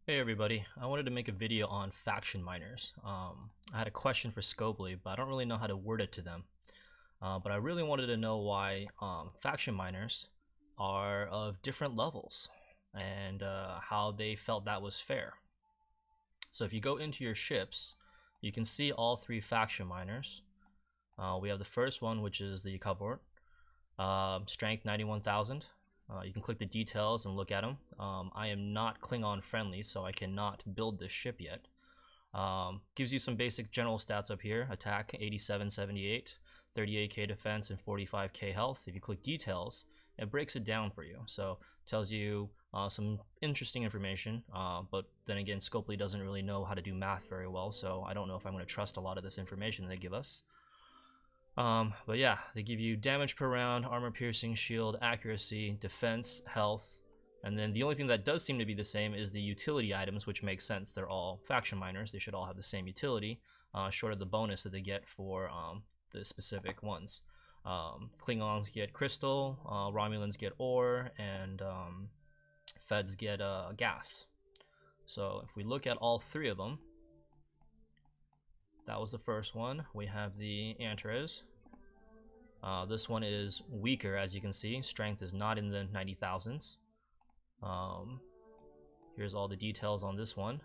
Hey everybody, I wanted to make a video on faction miners. I had a question for Scopely, but I don't really know how to word it to them. But I really wanted to know why faction miners are of different levels and how they felt that was fair. So if you go into your ships, you can see all three faction miners. We have the first one, which is the Covort, strength 91,000. You can click the details and look at them. I am not Klingon friendly, so I cannot build this ship yet. Gives you some basic general stats up here. Attack 8778, 38k defense, and 45k health. If you click details, it breaks it down for you. So tells you some interesting information, but then again, Scopely doesn't really know how to do math very well, so I don't know if I'm going to trust a lot of this information that they give us. But yeah, they give you damage per round, armor piercing, shield, accuracy, defense, health, and then the only thing that does seem to be the same is the utility items, which makes sense. They're all faction miners. They should all have the same utility, short of the bonus that they get for the specific ones. Klingons get crystal, Romulans get ore, and Feds get gas. So if we look at all three of them, that was the first one. We have the Antares. This one is weaker, as you can see. Strength is not in the 90,000s. Here's all the details on this one.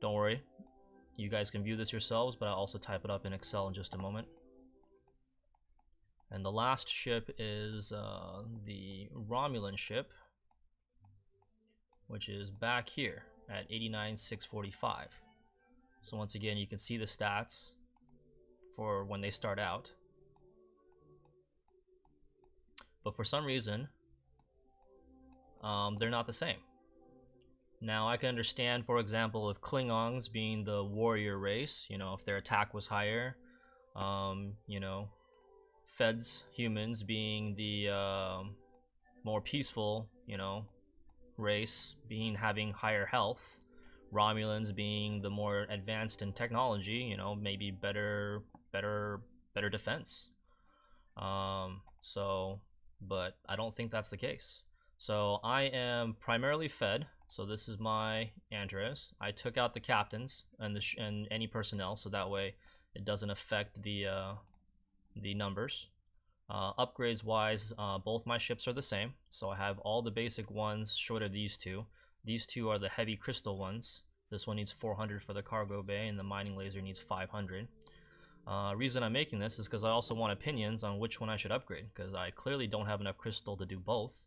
Don't worry, you guys can view this yourselves, but I'll also type it up in Excel in just a moment. And the last ship is the Romulan ship, which is back here at 89,645. So once again, you can see the stats for when they start out. But for some reason, they're not the same. Now I can understand, for example, if Klingons being the warrior race, if their attack was higher, Feds, humans being the more peaceful, race, having higher health, Romulans being the more advanced in technology, maybe better defense. But I don't think that's the case. So I am primarily Fed. So this is my Andres. I took out the captains and any personnel, so that way it doesn't affect the numbers. Upgrades wise, both my ships are the same. So I have all the basic ones short of these two. These two are the heavy crystal ones. This one needs 400 for the cargo bay, and the mining laser needs 500. Reason I'm making this is because I also want opinions on which one I should upgrade, because I clearly don't have enough crystal to do both.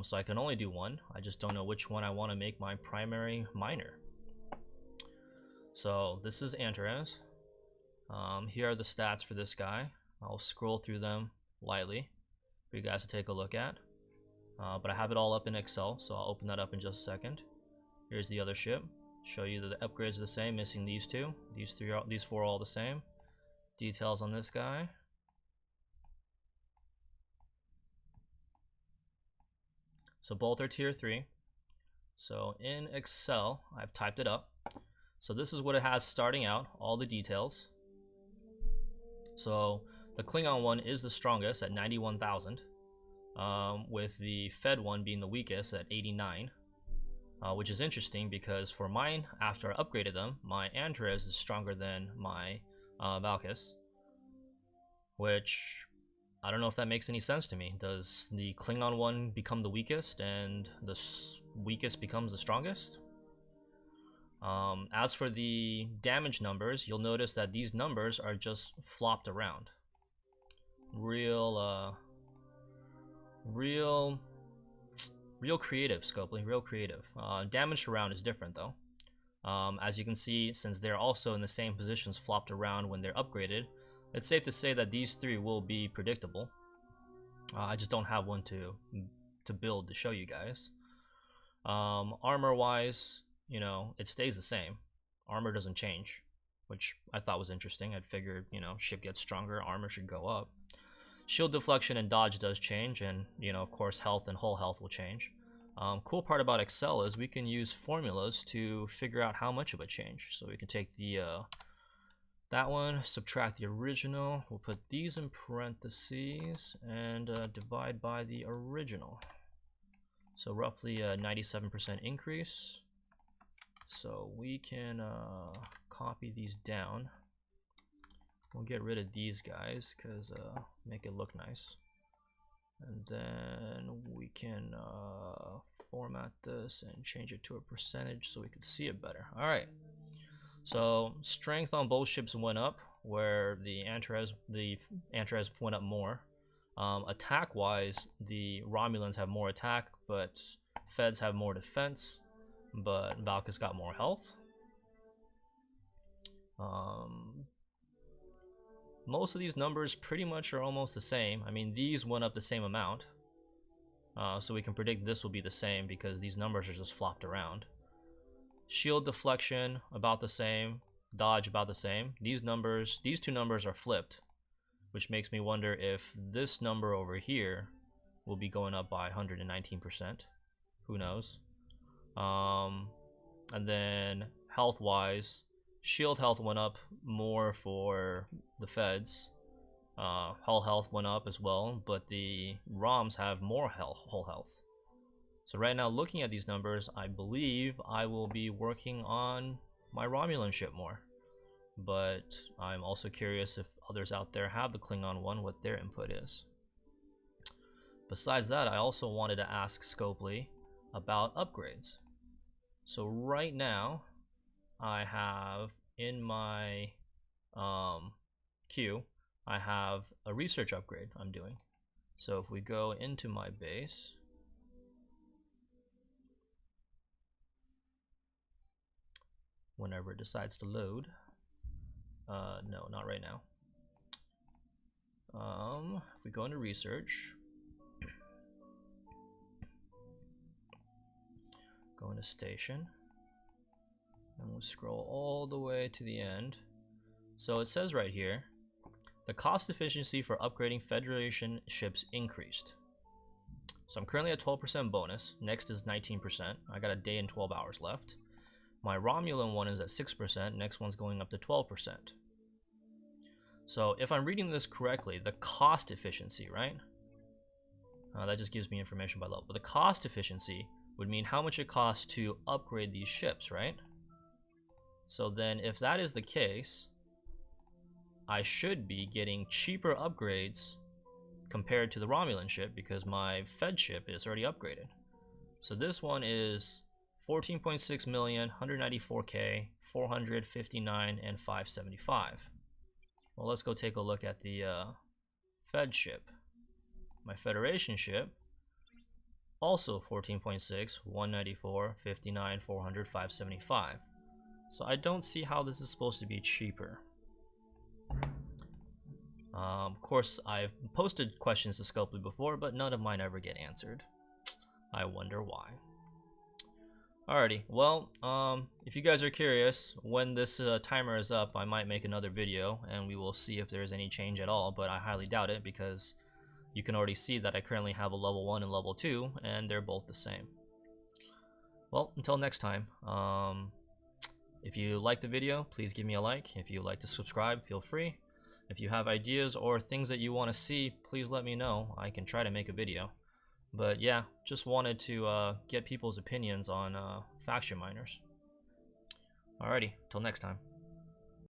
So I can only do one. I just don't know which one I want to make my primary miner. So this is Antares. Here are the stats for this guy. I'll scroll through them lightly for you guys to take a look at. But I have it all up in Excel, so I'll open that up in just a second. Here's the other ship. Show you that the upgrades are the same, missing these two. These four are all the same. Details on this guy. So both are tier 3. So in Excel, I've typed it up. So this is what it has starting out, all the details. So the Klingon one is the strongest at 91,000, with the Fed one being the weakest at 89. Which is interesting because for mine, after I upgraded them, my Antares is stronger than my Valkys, which I don't know if that makes any sense to me. Does the Klingon one become the weakest and the weakest becomes the strongest? As for the damage numbers, you'll notice that these numbers are just flopped around. Real creative, Scopely, real creative. Damage around is different though. As you can see, since they're also in the same positions flopped around when they're upgraded, it's safe to say that these three will be predictable. I just don't have one to build to show you guys. Armor wise, it stays the same. Armor doesn't change, which I thought was interesting. I'd figured, ship gets stronger, armor should go up. Shield deflection and dodge does change, and of course health and hull health will change. Cool part about Excel is we can use formulas to figure out how much of a change. So we can take the that one, subtract the original, we'll put these in parentheses, and divide by the original. So roughly a 97% increase. So we can copy these down. We'll get rid of these guys because make it look nice. And then we can format this and change it to a percentage so we can see it better. All right. So strength on both ships went up, where the Antares went up more. Attack-wise, the Romulans have more attack, but Feds have more defense. But Valkis got more health. Most of these numbers pretty much are almost the same. I mean, these went up the same amount. So we can predict this will be the same because these numbers are just flopped around. Shield deflection, about the same. Dodge, about the same. These two numbers are flipped, which makes me wonder if this number over here will be going up by 119%. Who knows? And then health-wise, shield health went up more for the Feds. Hull health went up as well, but the ROMs have more hull health. So right now, looking at these numbers, I believe I will be working on my Romulan ship more. But I'm also curious if others out there have the Klingon one, what their input is. Besides that, I also wanted to ask Scopely about upgrades. So right now, I have in my queue, I have a research upgrade I'm doing. So if we go into my base, whenever it decides to load, no, not right now. If we go into research, go into station, and we'll scroll all the way to the end. So it says right here, the cost efficiency for upgrading Federation ships increased. So I'm currently at 12% bonus. Next is 19%. I got a day and 12 hours left. My Romulan one is at 6%. Next one's going up to 12%. So if I'm reading this correctly, the cost efficiency, right? That just gives me information by level. But the cost efficiency would mean how much it costs to upgrade these ships, right? So then if that is the case, I should be getting cheaper upgrades compared to the Romulan ship because my Fed ship is already upgraded. So this one is 14.6 million, 194k, 459, and 575. Well, let's go take a look at the Fed ship. My Federation ship, also 14.6, 194, 59, 400, 575. So I don't see how this is supposed to be cheaper. Of course, I've posted questions to Scopely before, but none of mine ever get answered. I wonder why. Alrighty, well, if you guys are curious, when this timer is up, I might make another video, and we will see if there's any change at all, but I highly doubt it, because you can already see that I currently have a level 1 and level 2, and they're both the same. Well, until next time, if you liked the video, please give me a like. If you'd like to subscribe, feel free. If you have ideas or things that you want to see, please let me know. I can try to make a video. But yeah, just wanted to get people's opinions on faction miners. Alrighty, till next time.